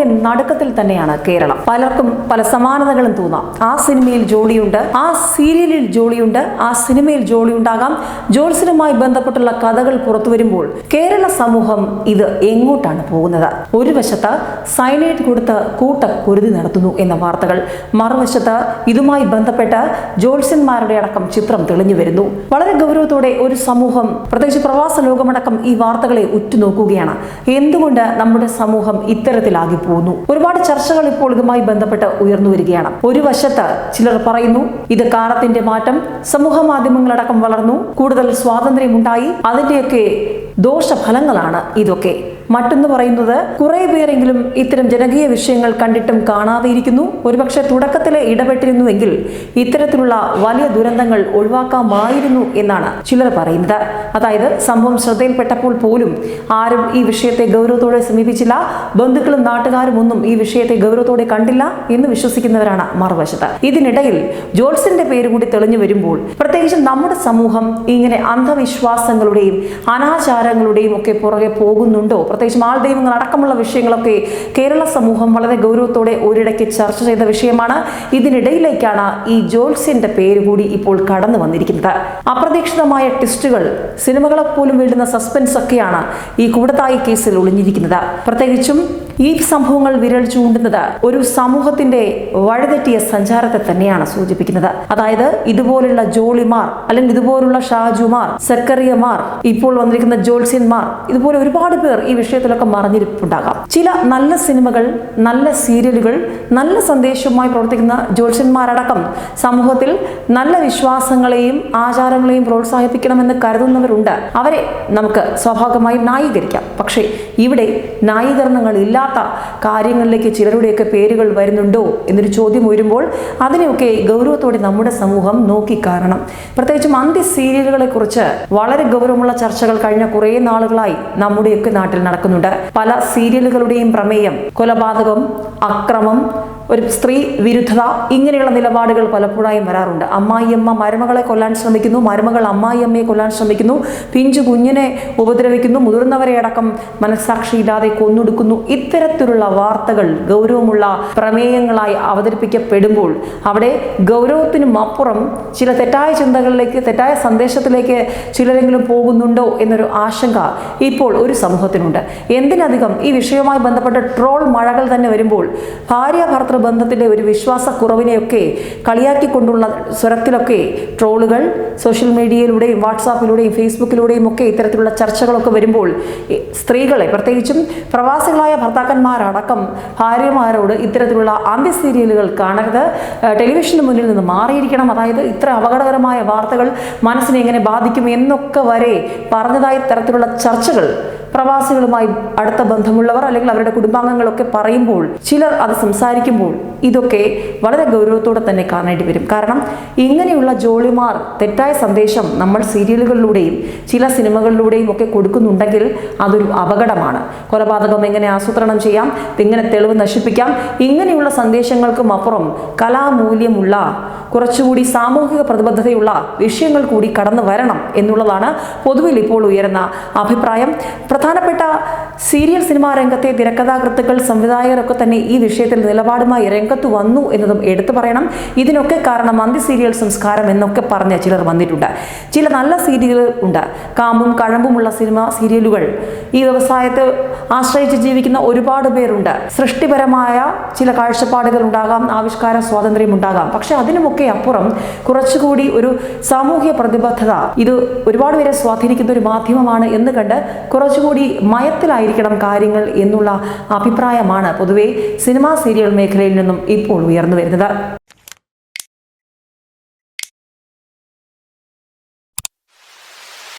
വലിയ നടുക്കത്തിൽ തന്നെയാണ് കേരളം. പലർക്കും പല സമാനതകളും തോന്നാം. ആ സിനിമയിൽ ജോലിയുണ്ട്, ആ സീരിയലിൽ ജോലിയുണ്ട്, ആ സിനിമയിൽ ജോലി ഉണ്ടാകാം. ജോത്സ്യനുമായി ബന്ധപ്പെട്ടുള്ള കഥകൾ പുറത്തു വരുമ്പോൾ കേരള സമൂഹം ഇത് എങ്ങോട്ടാണ് പോകുന്നത്? ഒരു വശത്ത് സൈനൈഡ് കൊടുത്ത് കൂട്ടക്കുരുതി നടത്തുന്നു എന്ന വാർത്തകൾ, മറുവശത്ത് ഇതുമായി ബന്ധപ്പെട്ട് ജ്യോത്സ്യന്മാരുടെ അടക്കം ചിത്രം തെളിഞ്ഞു വരുന്നു. വളരെ ഗൗരവത്തോടെ ഒരു സമൂഹം, പ്രത്യേകിച്ച് പ്രവാസ ലോകമടക്കം ഈ വാർത്തകളെ ഉറ്റുനോക്കുകയാണ്. എന്തുകൊണ്ട് നമ്മുടെ സമൂഹം ഇത്തരത്തിലാകി പോകുന്നു? ഒരുപാട് ചർച്ചകൾ ഇപ്പോൾ ഇതുമായി ബന്ധപ്പെട്ട് ഉയർന്നു വരികയാണ്. ഒരു വശത്ത് ചിലർ പറയുന്നു ഇത് കാലത്തിന്റെ മാറ്റം, സമൂഹ മാധ്യമങ്ങളടക്കം വളർന്നു, കൂടുതൽ സ്വാതന്ത്ര്യമുണ്ടായി, അതിന്റെയൊക്കെ ദോഷഫലങ്ങളാണ് ഇതൊക്കെ. മറ്റൊന്ന് പറയുന്നത് കുറെ പേരെങ്കിലും ഇത്തരം ജനകീയ വിഷയങ്ങൾ കണ്ടിട്ടും കാണാതെ ഇരിക്കുന്നു. ഒരുപക്ഷെ തുടക്കത്തിലെ ഇടപെട്ടിരുന്നുവെങ്കിൽ ഇത്തരത്തിലുള്ള വലിയ ദുരന്തങ്ങൾ ഒഴിവാക്കാമായിരുന്നു എന്നാണ് ചിലർ പറയുന്നത്. അതായത് സംഭവം ശ്രദ്ധയിൽപ്പെട്ടപ്പോൾ പോലും ആരും ഈ വിഷയത്തെ ഗൗരവത്തോടെ സമീപിച്ചില്ല, ബന്ധുക്കളും നാട്ടുകാരും ഒന്നും ഈ വിഷയത്തെ ഗൗരവത്തോടെ കണ്ടില്ല എന്ന് വിശ്വസിക്കുന്നവരാണ് മറുവശത്ത്. ഇതിനിടയിൽ ജ്യോത്സ്യന്റെ പേര് കൂടി തെളിഞ്ഞു വരുമ്പോൾ, പ്രത്യേകിച്ച് നമ്മുടെ സമൂഹം ഇങ്ങനെ അന്ധവിശ്വാസങ്ങളുടെയും അനാചാരങ്ങളുടെയും ഒക്കെ പുറകെ പോകുന്നുണ്ടോ? പ്രത്യേകിച്ച് ആൾദൈവങ്ങൾ അടക്കമുള്ള വിഷയങ്ങളൊക്കെ കേരള സമൂഹം വളരെ ഗൗരവത്തോടെ ഒരിടയ്ക്ക് ചർച്ച ചെയ്ത വിഷയമാണ്. ഇതിനിടയിലേക്കാണ് ഈ ജ്യോത്സ്യന്റെ പേര് കൂടി ഇപ്പോൾ കടന്നു വന്നിരിക്കുന്നത്. അപ്രതീക്ഷിതമായ ട്വിസ്റ്റുകൾ, സിനിമകളെ പോലും വീഴുന്ന സസ്പെൻസ് ഒക്കെയാണ് ഈ കൂടത്തായി കേസിൽ ഒളിഞ്ഞിരിക്കുന്നത്. പ്രത്യേകിച്ചും ഈ സംഭവങ്ങൾ വിരൽ ചൂണ്ടുന്നത് ഒരു സമൂഹത്തിന്റെ വഴിതെറ്റിയ സഞ്ചാരത്തെ തന്നെയാണ് സൂചിപ്പിക്കുന്നത്. അതായത് ഇതുപോലുള്ള ജോളിമാർ, അല്ലെങ്കിൽ ഇതുപോലുള്ള ഷാജുമാർ, സക്കറിയമാർ, ഇപ്പോൾ വന്നിരിക്കുന്ന ജ്യോത്സ്യന്മാർ, ഇതുപോലെ ഒരുപാട് പേർ ഈ വിഷയത്തിലൊക്കെ മറിഞ്ഞിരിപ്പുണ്ടാകാം. ചില നല്ല സിനിമകൾ, നല്ല സീരിയലുകൾ, നല്ല സന്ദേശവുമായി പ്രവർത്തിക്കുന്ന ജ്യോത്സ്യന്മാരടക്കം സമൂഹത്തിൽ നല്ല വിശ്വാസങ്ങളെയും ആചാരങ്ങളെയും പ്രോത്സാഹിപ്പിക്കണമെന്ന് കരുതുന്നവരുണ്ട്. അവരെ നമുക്ക് സ്വാഭാവികമായും ന്യായീകരിക്കാം. പക്ഷേ ഇവിടെ ന്യായീകരണങ്ങൾ ഇല്ലാത്ത കാര്യങ്ങളിലേക്ക് ചിലരുടെയൊക്കെ പേരുകൾ വരുന്നുണ്ടോ എന്നൊരു ചോദ്യം ഉയരുമ്പോൾ അതിനെയൊക്കെ ഗൗരവത്തോടെ നമ്മുടെ സമൂഹം നോക്കിക്കാണണം. പ്രത്യേകിച്ചും അന്ത്യ സീരിയലുകളെ കുറിച്ച് വളരെ ഗൗരവമുള്ള ചർച്ചകൾ കഴിഞ്ഞ കുറേ നാളുകളായി നമ്മുടെയൊക്കെ നാട്ടിൽ നടക്കുന്നുണ്ട്. പല സീരിയലുകളുടെയും പ്രമേയം കൊലപാതകം, അക്രമം, ഒരു സ്ത്രീ വിരുദ്ധത, ഇങ്ങനെയുള്ള നിലപാടുകൾ പലപ്പോഴായും വരാറുണ്ട്. അമ്മായിയമ്മ മരുമകളെ കൊല്ലാൻ ശ്രമിക്കുന്നു, മരുമകൾ അമ്മായിയമ്മയെ കൊല്ലാൻ ശ്രമിക്കുന്നു, പിഞ്ചു കുഞ്ഞിനെ ഉപദ്രവിക്കുന്നു, മുതിർന്നവരെ അടക്കം മനസ്സാക്ഷിയില്ലാതെ കൊന്നൊടുക്കുന്നു. ഇത്തരത്തിലുള്ള വാർത്തകൾ ഗൗരവമുള്ള പ്രമേയങ്ങളായി അവതരിപ്പിക്കപ്പെടുമ്പോൾ അവിടെ ഗൗരവത്തിനും അപ്പുറം ചില തെറ്റായ ചിന്തകളിലേക്ക്, തെറ്റായ സന്ദേശത്തിലേക്ക് ചിലരെങ്കിലും പോകുന്നുണ്ടോ എന്നൊരു ആശങ്ക ഇപ്പോൾ ഒരു സമൂഹത്തിനുണ്ട്. എന്തിനധികം ഈ വിഷയവുമായി ബന്ധപ്പെട്ട ട്രോൾ മഴകൾ തന്നെ വരുമ്പോൾ ഭാര്യ ഭർത്തൃ ബന്ധത്തിന്റെ ഒരു വിശ്വാസക്കുറവിനെയൊക്കെ കളിയാക്കിക്കൊണ്ടുള്ള സ്വരത്തിലൊക്കെ ട്രോളുകൾ സോഷ്യൽ മീഡിയയിലൂടെയും വാട്സാപ്പിലൂടെയും ഫേസ്ബുക്കിലൂടെയും ഒക്കെ ഇത്തരത്തിലുള്ള ചർച്ചകളൊക്കെ വരുമ്പോൾ സ്ത്രീകളെ, പ്രത്യേകിച്ചും പ്രവാസികളായ ഭർത്താക്കന്മാരടക്കം ഭാര്യമാരോട് ഇത്തരത്തിലുള്ള അന്ത്യ സീരിയലുകൾ കാണരുത്, ടെലിവിഷന് മുന്നിൽ നിന്ന് മാറിയിരിക്കണം, അതായത് ഇത്ര അപകടകരമായ വാർത്തകൾ മനസ്സിനെ എങ്ങനെ ബാധിക്കും എന്നൊക്കെ വരെ പറഞ്ഞതായി തരത്തിലുള്ള ചർച്ചകൾ പ്രവാസികളുമായി അടുത്ത ബന്ധമുള്ളവർ അല്ലെങ്കിൽ അവരുടെ കുടുംബാംഗങ്ങളൊക്കെ പറയുമ്പോൾ, ചിലർ അത് സംസാരിക്കുമ്പോൾ ഇതൊക്കെ വളരെ ഗൗരവത്തോടെ തന്നെ കാണേണ്ടി വരും. കാരണം ഇങ്ങനെയുള്ള ജോളിമാർ തെറ്റായ സന്ദേശം നമ്മൾ സീരിയലുകളിലൂടെയും ചില സിനിമകളിലൂടെയും ഒക്കെ കൊടുക്കുന്നുണ്ടെങ്കിൽ അതൊരു അപകടമാണ്. കൊലപാതകം എങ്ങനെ ആസൂത്രണം ചെയ്യാം, എങ്ങനെ തെളിവ് നശിപ്പിക്കാം, ഇങ്ങനെയുള്ള സന്ദേശങ്ങൾക്കും അപ്പുറം കലാമൂല്യമുള്ള, കുറച്ചുകൂടി സാമൂഹിക പ്രതിബദ്ധതയുള്ള വിഷയങ്ങൾ കൂടി കടന്നു വരണം എന്നുള്ളതാണ് പൊതുവിൽ ഇപ്പോൾ ഉയരുന്ന അഭിപ്രായം. പ്രധാനപ്പെട്ട സീരിയൽ സിനിമാ രംഗത്തെ തിരക്കഥാകൃത്തുക്കൾ, സംവിധായകരൊക്കെ തന്നെ ഈ വിഷയത്തിൽ നിലപാടുമായി രംഗത്ത് വന്നു എന്നതും എടുത്തു പറയണം. ഇതിനൊക്കെ കാരണം അന്ത്യ സീരിയൽ സംസ്കാരം എന്നൊക്കെ പറഞ്ഞ് ചിലർ വന്നിട്ടുണ്ട്. ചില നല്ല സീരിയലുകൾ ഉണ്ട്, കാമ്പും കഴമ്പുമുള്ള സീരിയലുകൾ. ഈ വ്യവസായത്തെ ആശ്രയിച്ച് ജീവിക്കുന്ന ഒരുപാട് പേരുണ്ട്. സൃഷ്ടിപരമായ ചില കാഴ്ചപ്പാടുകൾ ഉണ്ടാകാം, ആവിഷ്കാര സ്വാതന്ത്ര്യം ഉണ്ടാകാം. പക്ഷെ അതിനുമൊക്കെ അപ്പുറം കുറച്ചുകൂടി ഒരു സാമൂഹ്യ പ്രതിബദ്ധത, ഇത് ഒരുപാട് പേരെ സ്വാധീനിക്കുന്ന ഒരു മാധ്യമമാണ് എന്ന് കണ്ട് കുറച്ചുകൂടി മയത്തിലായിരിക്കണം കാര്യങ്ങൾ എന്നുള്ള അഭിപ്രായമാണ് പൊതുവെ സിനിമാ സീരിയൽ മേഖലയിൽ നിന്നും ഇപ്പോൾ ഉയർന്നു വരുന്നത്.